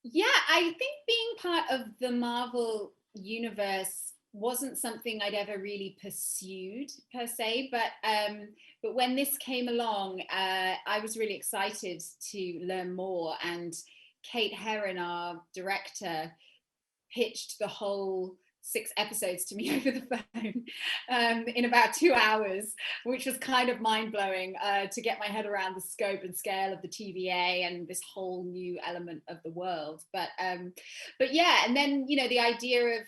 Yeah, I think being part of the Marvel universe wasn't something I'd ever really pursued per se, but when this came along, I was really excited to learn more. And Kate Herron, our director, pitched the whole 6 episodes to me over the phone in about 2 hours, which was kind of mind blowing to get my head around the scope and scale of the TVA and this whole new element of the world. But yeah, and then the idea of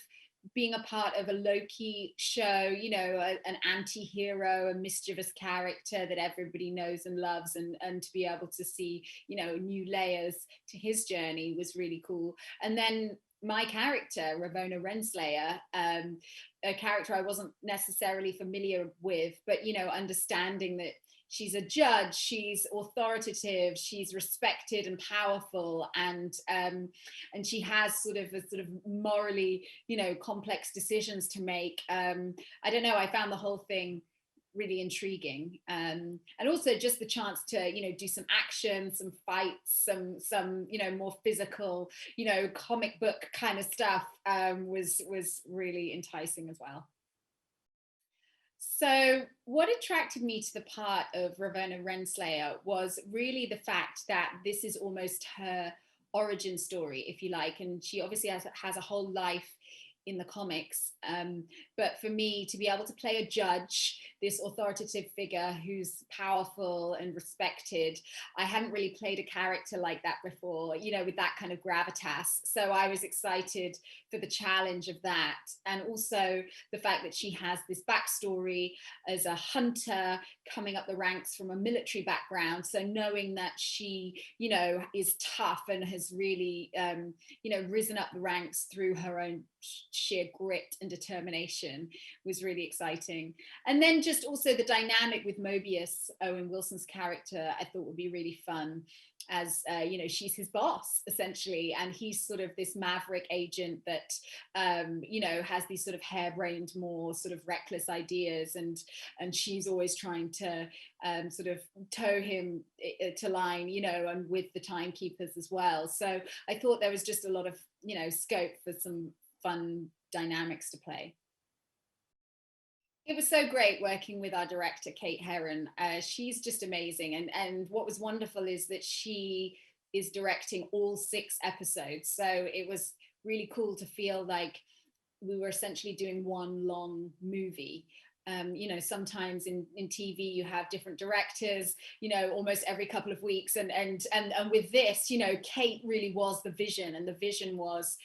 being a part of a Loki show, an anti-hero, a mischievous character that everybody knows and loves, and to be able to see, new layers to his journey was really cool. And then my character, Ravonna Renslayer, a character I wasn't necessarily familiar with, but understanding that she's a judge, she's authoritative, she's respected and powerful, and she has sort of morally, complex decisions to make. I don't know. I found the whole thing really intriguing, and also just the chance to do some action, some fights, some more physical, comic book kind of stuff, was really enticing as well. So what attracted me to the part of Ravonna Renslayer was really the fact that this is almost her origin story, if you like, and she obviously has a whole life in the comics. But for me to be able to play a judge, this authoritative figure who's powerful and respected, I hadn't really played a character like that before, with that kind of gravitas. So I was excited for the challenge of that. And also the fact that she has this backstory as a hunter coming up the ranks from a military background. So knowing that she, is tough and has really, risen up the ranks through her own sheer grit and determination was really exciting. And then just also the dynamic with Mobius, Owen Wilson's character, I thought would be really fun, as she's his boss essentially, and he's sort of this maverick agent that has these sort of harebrained, more sort of reckless ideas, and she's always trying to sort of toe him to line, and with the timekeepers as well. So I thought there was just a lot of scope for some fun dynamics to play. It was so great working with our director, Kate Herron. She's just amazing. And what was wonderful is that she is directing all 6 episodes. So it was really cool to feel like we were essentially doing one long movie. Sometimes in TV you have different directors, almost every couple of weeks. And with this, Kate really was the vision, and the vision was,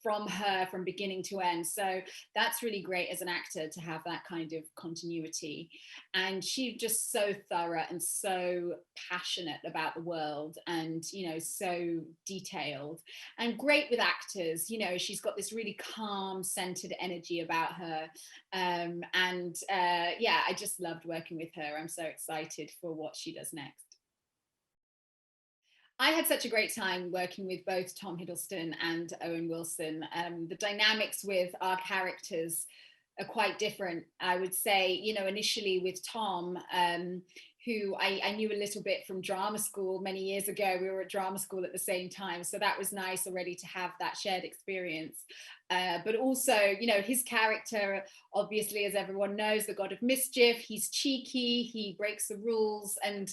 from her from beginning to end. So that's really great as an actor to have that kind of continuity. And she's just so thorough and so passionate about the world, and so detailed, and great with actors. She's got this really calm, centered energy about her. Yeah, I just loved working with her. I'm so excited for what she does next. I had such a great time working with both Tom Hiddleston and Owen Wilson. The dynamics with our characters are quite different, I would say. Initially with Tom, who I knew a little bit from drama school many years ago. We were at drama school at the same time, so that was nice already to have that shared experience. But also, his character, obviously, as everyone knows, the god of mischief. He's cheeky, he breaks the rules, and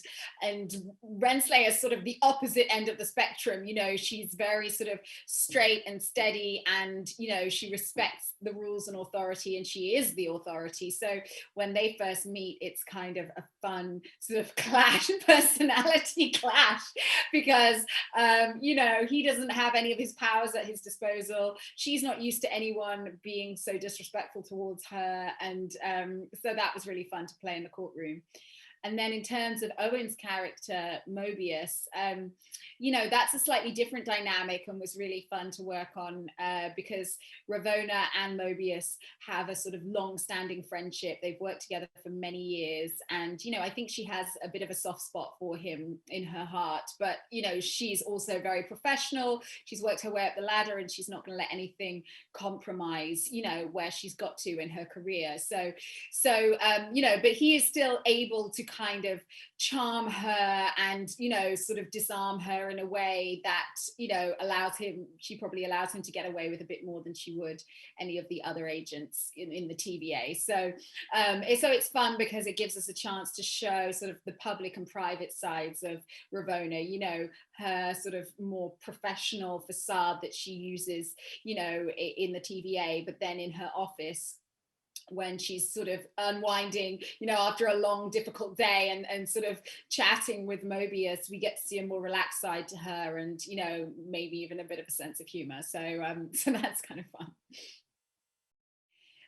Renslayer is sort of the opposite end of the spectrum. She's very sort of straight and steady, and she respects the rules and authority, and she is the authority. So when they first meet, it's kind of a fun sort of clash, personality clash, because he doesn't have any of his powers at his disposal. She's not used to anyone being so disrespectful towards her, and so that was really fun to play in the courtroom. And then in terms of Owen's character, Mobius, that's a slightly different dynamic and was really fun to work on, because Ravonna and Mobius have a sort of long-standing friendship. They've worked together for many years, and I think she has a bit of a soft spot for him in her heart. But she's also very professional. She's worked her way up the ladder, and she's not going to let anything compromise where she's got to in her career. So but he is still able to kind of charm her and, you know, sort of disarm her in a way that, you know, she probably allows him to get away with a bit more than she would any of the other agents in the TVA. So it's fun because it gives us a chance to show sort of the public and private sides of Ravonna, you know, her sort of more professional facade that she uses, you know, in the TVA, but then in her office, when she's sort of unwinding, you know, after a long, difficult day and sort of chatting with Mobius, we get to see a more relaxed side to her and, you know, maybe even a bit of a sense of humor. So that's kind of fun.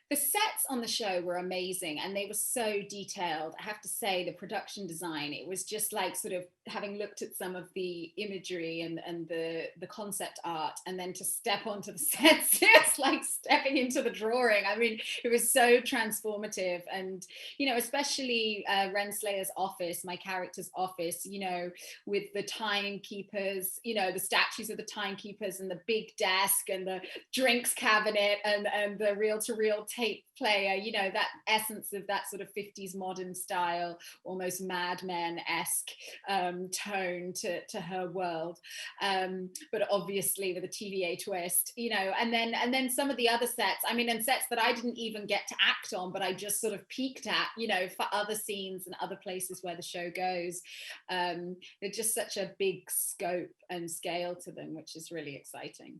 The sets on the show were amazing and they were so detailed. I have to say, the production design, it was just like sort of having looked at some of the imagery and the concept art, and then to step onto the sets, it's like stepping into the drawing. I mean, it was so transformative. And, you know, especially Renslayer's office, my character's office, you know, with the timekeepers, you know, the statues of the timekeepers and the big desk and the drinks cabinet and the reel-to-reel tape player, you know, that essence of that sort of 50s modern style, almost Mad Men-esque tone to her world, but obviously with a TVA twist, you know. And then some of the other sets, I mean, and sets that I didn't even get to act on, but I just sort of peeked at, you know, for other scenes and other places where the show goes. They're just such a big scope and scale to them, which is really exciting.